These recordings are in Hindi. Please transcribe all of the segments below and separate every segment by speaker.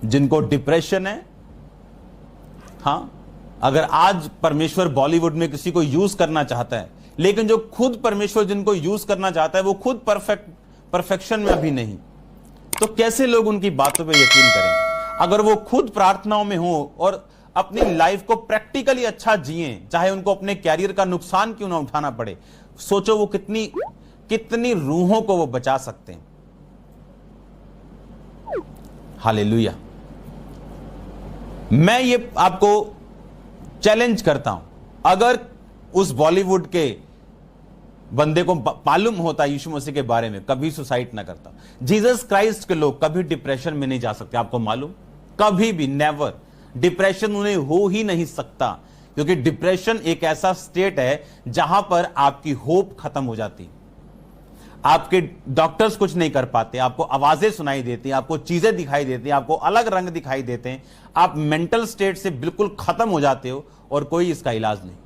Speaker 1: जिनको डिप्रेशन है। हां, अगर आज परमेश्वर बॉलीवुड में किसी को यूज करना चाहता है, लेकिन जो खुद परमेश्वर जिनको यूज करना चाहता है वो खुद परफेक्शन में अभी नहीं, तो कैसे लोग उनकी बातों पे यकीन करें? अगर वो खुद प्रार्थनाओं में हो और अपनी लाइफ को प्रैक्टिकली अच्छा जिए, चाहे उनको अपने कैरियर का नुकसान क्यों ना उठाना पड़े, सोचो वो कितनी रूहों को वो बचा सकते हैं। हालेलुया। मैं ये आपको चैलेंज करता हूं, अगर उस बॉलीवुड के बंदे को मालूम होता यीशु मसीह के बारे में, कभी सुसाइड ना करता। जीसस क्राइस्ट के लोग कभी डिप्रेशन में नहीं जा सकते, आपको मालूम? कभी भी, नेवर। डिप्रेशन उन्हें हो ही नहीं सकता, क्योंकि डिप्रेशन एक ऐसा स्टेट है जहां पर आपकी होप खत्म हो जाती। आपके डॉक्टर्स कुछ नहीं कर पाते, आपको आवाजें सुनाई देती हैं, आपको चीजें दिखाई देती हैं, आपको अलग रंग दिखाई देते हैं, आप मेंटल स्टेट से बिल्कुल खत्म हो जाते हो और कोई इसका इलाज नहीं।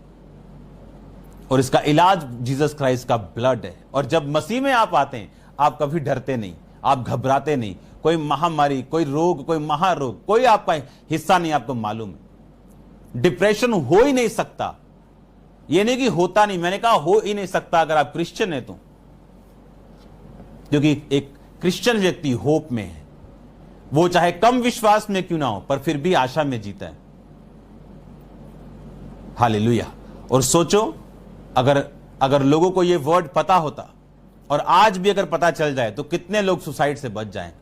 Speaker 1: और इसका इलाज जीसस क्राइस्ट का ब्लड है। और जब मसीह में आप आते हैं, आप कभी डरते नहीं, आप घबराते नहीं। कोई महामारी, कोई रोग, कोई महारोग, कोई आपका हिस्सा नहीं, आपको मालूम है। डिप्रेशन हो ही नहीं सकता। यह नहीं कि होता नहीं, मैंने कहा हो ही नहीं सकता अगर आप क्रिश्चियन है तो, क्योंकि एक क्रिश्चियन व्यक्ति होप में है। वो चाहे कम विश्वास में क्यों ना हो, पर फिर भी आशा में जीता है। हालेलुया। और सोचो, अगर लोगों को यह वर्ड पता होता, और आज भी अगर पता चल जाए, तो कितने लोग सुसाइड से बच जाएं।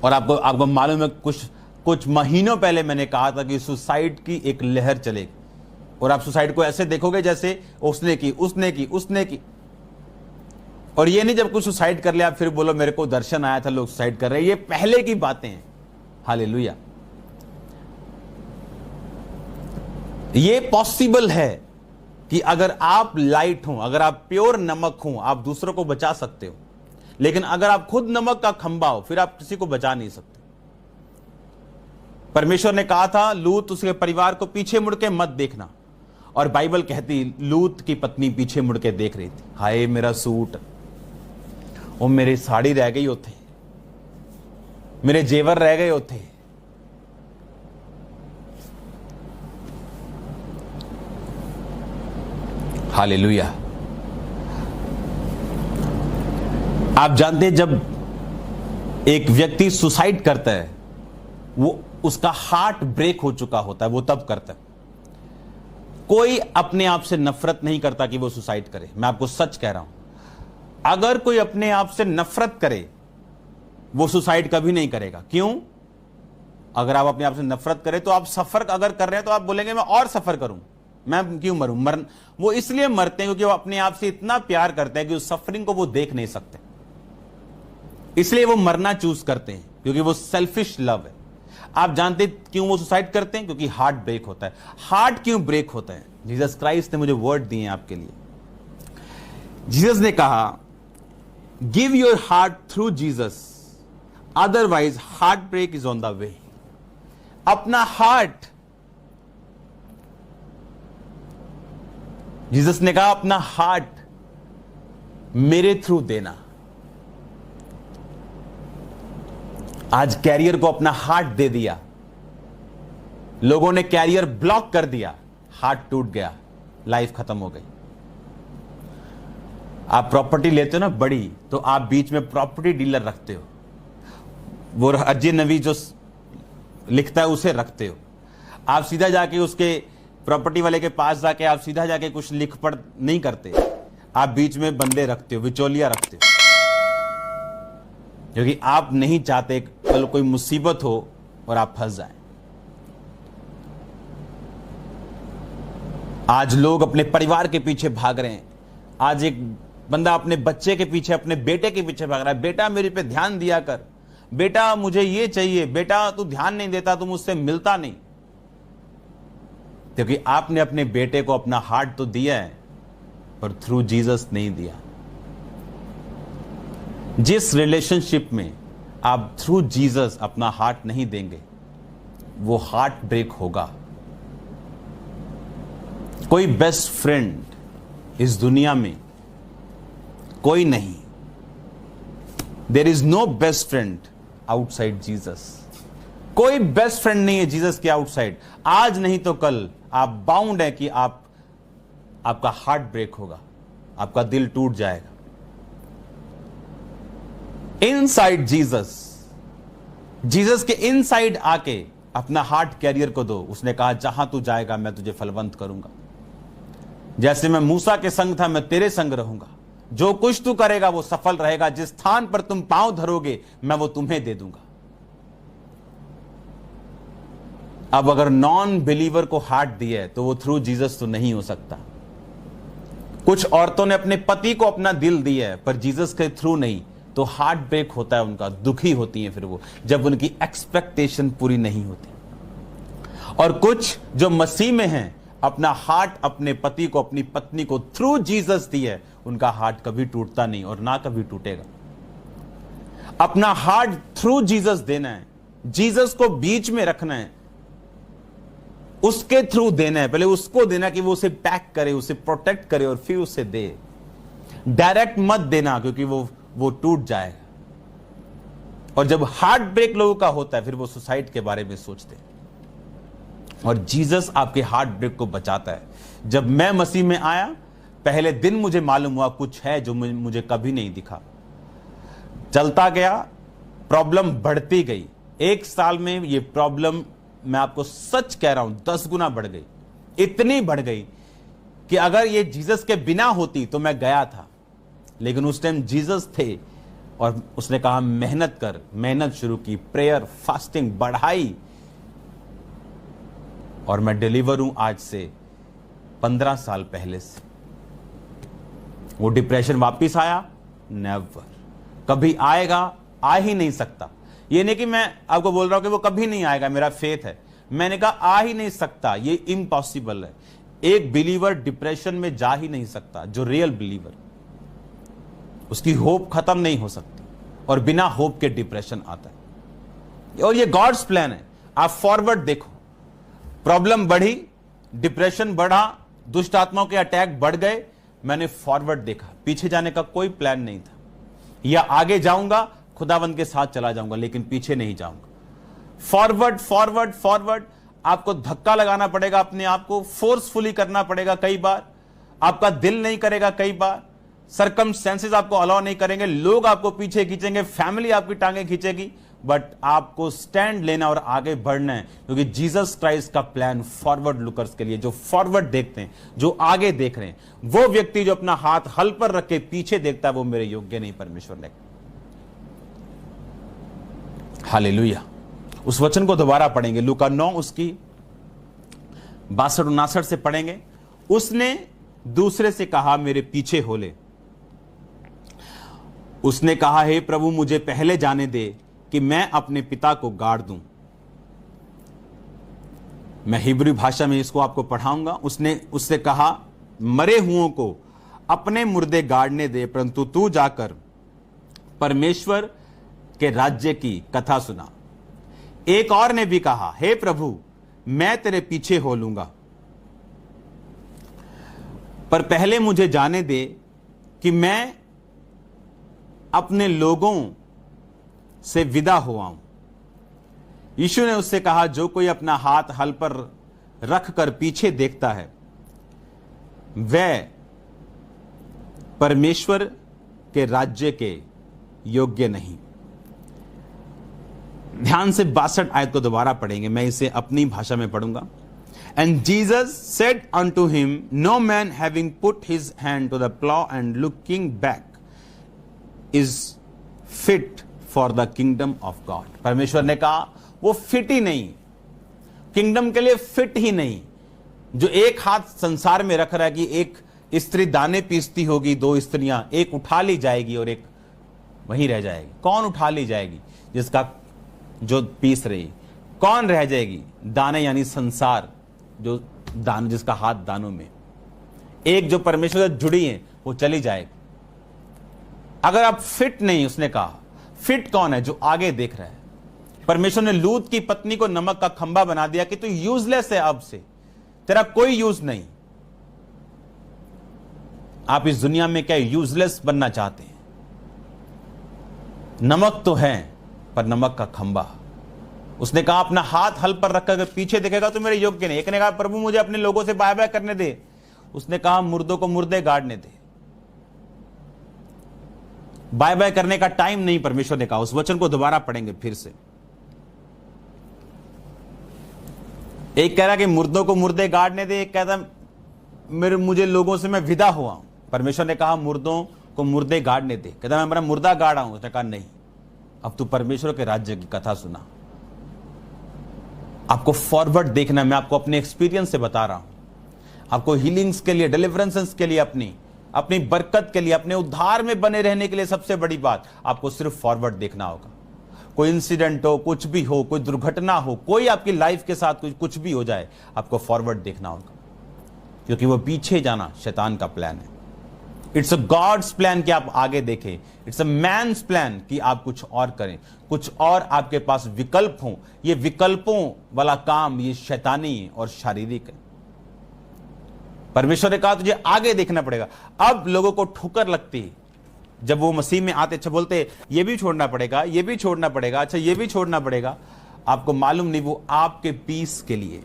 Speaker 1: और आपको मालूम है, कुछ महीनों पहले मैंने कहा था कि सुसाइड की एक लहर चलेगी, और आप सुसाइड को ऐसे देखोगे जैसे उसने की। और ये नहीं जब कुछ सुसाइड कर लिया फिर बोलो मेरे को दर्शन आया था लोग सुसाइड कर रहे हैं। ये पहले की बातें हैं। हालेलुया। ये पॉसिबल है कि अगर आप लाइट हो, अगर आप प्योर नमक हो, आप दूसरों को बचा सकते हो। लेकिन अगर आप खुद नमक का खंबा हो, फिर आप किसी को बचा नहीं सकते। परमेश्वर ने कहा था लूत उसके परिवार को पीछे मुड़ के मत देखना, और बाइबल कहती लूत की पत्नी पीछे मुड़ के देख रही थी। हाय मेरा सूट, और मेरी साड़ी रह गई होते, मेरे जेवर रह गए होते। हालेलुया। आप जानते हैं जब एक व्यक्ति सुसाइड करता है, वो उसका हार्ट ब्रेक हो चुका होता है, वो तब करता है। कोई अपने आप से नफरत नहीं करता कि वो सुसाइड करे। मैं आपको सच कह रहा हूं, अगर कोई अपने आप से नफरत करे, वो सुसाइड कभी नहीं करेगा। क्यों? अगर आप अपने आप से नफरत करें तो आप सफर अगर कर रहे हैं तो आप बोलेंगे मैं और सफर करूं, मैं क्यों मरूं। वो इसलिए मरते हैं क्योंकि वो अपने आप से इतना प्यार करते हैं कि उस सफरिंग को वो देख नहीं सकते, इसलिए वो मरना चूज करते हैं, क्योंकि वो सेल्फिश लव है। आप जानते क्यों वो सुसाइड करते हैं? क्योंकि हार्ट ब्रेक होता है। हार्ट क्यों ब्रेक होता है? जीसस क्राइस्ट ने मुझे वर्ड दिए हैं आपके लिए। जीसस ने कहा give your heart through Jesus, otherwise heart break is on the way. अपना हार्ट, जीसस ने कहा अपना हार्ट मेरे थ्रू देना। आज कैरियर को अपना हार्ट दे दिया, लोगों ने कैरियर ब्लॉक कर दिया, हार्ट टूट गया, लाइफ खत्म हो गई। आप प्रॉपर्टी लेते हो ना बड़ी, तो आप बीच में प्रॉपर्टी डीलर रखते हो, वो अजय नवी जो लिखता है उसे रखते हो। आप सीधा जाके उसके प्रॉपर्टी वाले के पास जाके आप सीधा जाके कुछ लिख पढ़ नहीं करते, आप बीच में बंदे रखते हो, विचौलिया रखते हो, क्योंकि आप नहीं चाहते कल कोई मुसीबत हो और आप फंस जाएं। आज लोग अपने परिवार के पीछे भाग रहे हैं। आज एक बंदा अपने बच्चे के पीछे, अपने बेटे के पीछे भाग रहा है, बेटा मेरे पे ध्यान दिया कर, बेटा मुझे ये चाहिए, बेटा तू ध्यान नहीं देता, तू मुझसे मिलता नहीं। क्योंकि आपने अपने बेटे को अपना हार्ट तो दिया है, पर थ्रू जीसस नहीं दिया। जिस रिलेशनशिप में आप थ्रू जीसस अपना हार्ट नहीं देंगे, वो हार्ट ब्रेक होगा। कोई बेस्ट फ्रेंड इस दुनिया में कोई नहीं। There is no best friend outside Jesus. कोई बेस्ट फ्रेंड नहीं है जीसस के आउटसाइड। आज नहीं तो कल आप बाउंड है कि आपका हार्ट ब्रेक होगा, आपका दिल टूट जाएगा। इनसाइड जीसस, जीसस के इनसाइड आके अपना हार्ट कैरियर को दो। उसने कहा जहां तू जाएगा मैं तुझे फलवंत करूंगा। जैसे मैं मूसा के संग था मैं तेरे संग रहूंगा। जो कुछ तू करेगा वो सफल रहेगा। जिस स्थान पर तुम पांव धरोगे मैं वो तुम्हें दे दूंगा। अब अगर नॉन बिलीवर को हार्ट दिया है तो वो थ्रू जीसस तो नहीं हो सकता। कुछ औरतों ने अपने पति को अपना दिल दिया है पर जीसस के थ्रू नहीं, तो हार्ट ब्रेक होता है उनका, दुखी होती हैं फिर वो, जब उनकी एक्सपेक्टेशन पूरी नहीं होती। और कुछ जो मसीह में हैं, अपना हार्ट अपने पति को, अपनी पत्नी को थ्रू जीसस दिया है, उनका हार्ट कभी टूटता नहीं और ना कभी टूटेगा। अपना हार्ट थ्रू जीसस देना है, जीसस को बीच में रखना है, उसके थ्रू देना है। पहले उसको देना कि वो उसे पैक करे, उसे प्रोटेक्ट करे और फिर उसे दे। डायरेक्ट मत देना क्योंकि वो टूट जाएगा। और जब हार्ट ब्रेक लोगों का होता है फिर वो सुसाइड के बारे में सोचते हैं। और जीसस आपके हार्ट ब्रेक को बचाता है। जब मैं मसीह में आया पहले दिन मुझे मालूम हुआ कुछ है जो मुझे कभी नहीं दिखा। चलता गया, प्रॉब्लम बढ़ती गई। 1 साल में ये प्रॉब्लम, मैं आपको सच कह रहा हूं, 10 गुना बढ़ गई। इतनी बढ़ गई कि अगर ये जीसस के बिना होती तो मैं गया था। लेकिन उस टाइम जीसस थे और उसने कहा मेहनत कर। मेहनत शुरू की, प्रेयर, फास्टिंग बढ़ाई और मैं डिलीवर हूं आज से 15 साल पहले से। वो डिप्रेशन वापिस आया? नेवर। कभी आएगा? आ ही नहीं सकता। ये नहीं कि मैं आपको बोल रहा हूं कि वो कभी नहीं आएगा, मेरा फेथ है। मैंने कहा आ ही नहीं सकता, ये इम्पॉसिबल है। एक बिलीवर डिप्रेशन में जा ही नहीं सकता। जो रियल बिलीवर, उसकी होप खत्म नहीं हो सकती और बिना होप के डिप्रेशन आता है। और ये गॉड्स प्लान है। आप फॉरवर्ड देखो, प्रॉब्लम बढ़ी, डिप्रेशन बढ़ा, दुष्ट आत्माओं के अटैक बढ़ गए, मैंने फॉरवर्ड देखा। पीछे जाने का कोई प्लान नहीं था। या आगे जाऊंगा, खुदावंद के साथ चला जाऊंगा, लेकिन पीछे नहीं जाऊंगा। Forward forward forward. आपको धक्का लगाना पड़ेगा, अपने आप को फोर्सफुली करना पड़ेगा कई बार। आपका दिल नहीं करेगा कई बार, सरकमस्टेंसेस आपको अलाउ नहीं करेंगे, लोग आपको पीछे खींचेंगे, फैमिली आपकी टांगे खींचेगी, बट आपको स्टैंड लेना और आगे बढ़ना है। क्योंकि जीसस क्राइस्ट का प्लान फॉरवर्ड लुकर्स के लिए, जो फॉरवर्ड देखते हैं, जो आगे देख रहे हैं। वो व्यक्ति जो अपना हाथ हल पर रख के पीछे देखता है, वो मेरे योग्य नहीं, परमेश्वर ने। हालेलुया। उस वचन को दोबारा पढ़ेंगे, लूका 9 उसकी 62-59 से पढ़ेंगे। उसने दूसरे से कहा मेरे पीछे हो ले। उसने कहा हे प्रभु मुझे पहले जाने दे कि मैं अपने पिता को गाड़ दूं। मैं हिब्रू भाषा में इसको आपको पढ़ाऊंगा। उसने उससे कहा मरे हुओं को अपने मुर्दे गाड़ने दे, परंतु तू जाकर परमेश्वर के राज्य की कथा सुना। एक और ने भी कहा हे प्रभु मैं तेरे पीछे हो लूंगा, पर पहले मुझे जाने दे कि मैं अपने लोगों से विदा हो आऊं। यीशु ने उससे कहा जो कोई अपना हाथ हल पर रख कर पीछे देखता है वह परमेश्वर के राज्य के योग्य नहीं। ध्यान से 62 आयत को दोबारा पढ़ेंगे, मैं इसे अपनी भाषा में पढ़ूंगा। And Jesus said unto him, No man having put his hand to the plow and looking back is fit for the kingdom of God. परमेश्वर ने कहा वो फिट ही नहीं, किंगडम के लिए फिट ही नहीं। जो एक हाथ संसार में रख रहा है कि एक स्त्री दाने पीसती होगी, 2 स्त्रियां, एक उठा ली जाएगी और एक वहीं रह जाएगी। कौन उठा ली जाएगी? जिसका जो पीस रही। कौन रह जाएगी? दाने यानी संसार, जो दान, जिसका हाथ दानों में। एक जो परमेश्वर से जुड़ी है वो चली जाएगी। अगर आप फिट नहीं, उसने कहा फिट कौन है? जो आगे देख रहा है। परमेश्वर ने लूत की पत्नी को नमक का खंभा बना दिया कि तू यूजलेस है, अब से तेरा कोई यूज नहीं। आप इस दुनिया में क्या यूजलेस बनना चाहते हैं? नमक तो है पर नमक का खंबा। उसने कहा अपना हाथ हल पर रखकर अगर पीछे देखेगा तो मेरे योग्य नहीं। एक ने कहा प्रभु मुझे अपने लोगों से बाय बाय करने दे। उसने कहा मुर्दों को मुर्दे गाड़ने दे। बाय बाय करने का टाइम नहीं, परमेश्वर ने कहा। उस वचन को दोबारा पढ़ेंगे फिर से। एक कह रहा कि मुर्दों को मुर्दे गाड़ने दे, एक कहता मुझे लोगों से मैं विदा हुआ हूं। परमेश्वर ने कहा मुर्दों को मुर्दे गाड़ने दे। कहता मैं मेरा मुर्दा गाड़ा हूं। उसने कहा नहीं, अब तू परमेश्वर के राज्य की कथा सुना। आपको फॉरवर्ड देखना, मैं आपको अपने एक्सपीरियंस से बता रहा हूं। आपको हीलिंग्स के लिए, डिलीवरेंसेस के लिए, अपनी बरकत के लिए, अपने उद्धार में बने रहने के लिए सबसे बड़ी बात, आपको सिर्फ फॉरवर्ड देखना होगा। कोई इंसिडेंट हो, कुछ भी हो, कोई दुर्घटना हो, कोई आपकी लाइफ के साथ कुछ भी हो जाए, आपको फॉरवर्ड देखना होगा, क्योंकि वो पीछे जाना शैतान का प्लान है। इट्स अ गॉड्स प्लान कि आप आगे देखें। इट्स अ मैन्स प्लान कि आप कुछ और करें, कुछ और आपके पास विकल्प हो। ये विकल्पों वाला काम ये शैतानी और शारीरिक है। परमेश्वर ने कहा तुझे आगे देखना पड़ेगा। अब लोगों को ठोकर लगती है जब वो मसीह में आते, अच्छा बोलते ये भी छोड़ना पड़ेगा, ये भी छोड़ना पड़ेगा, अच्छा ये भी छोड़ना पड़ेगा। आपको मालूम नहीं, वो आपके पीस के लिए,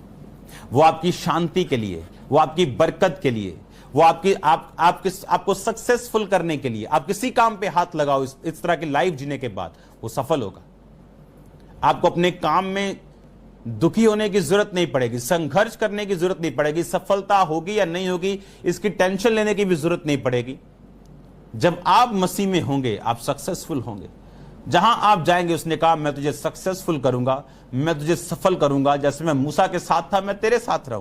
Speaker 1: वो आपकी शांति के लिए, वो आपकी बरकत के लिए, वो आपको सक्सेसफुल करने के लिए। आप किसी काम पे हाथ लगाओ इस तरह की लाइफ जीने के बाद, वो सफल होगा। आपको अपने काम में दुखी होने की जरूरत नहीं पड़ेगी, संघर्ष करने की जरूरत नहीं पड़ेगी, सफलता होगी या नहीं होगी इसकी टेंशन लेने की भी जरूरत नहीं पड़ेगी। जब आप मसीह में होंगे आप सक्सेसफुल होंगे। जहां आप जाएंगे, उसने कहा मैं तुझे सक्सेसफुल करूंगा, मैं तुझे सफल करूंगा। जैसे मैं मूसा के साथ था, मैं तेरे साथ रहूं।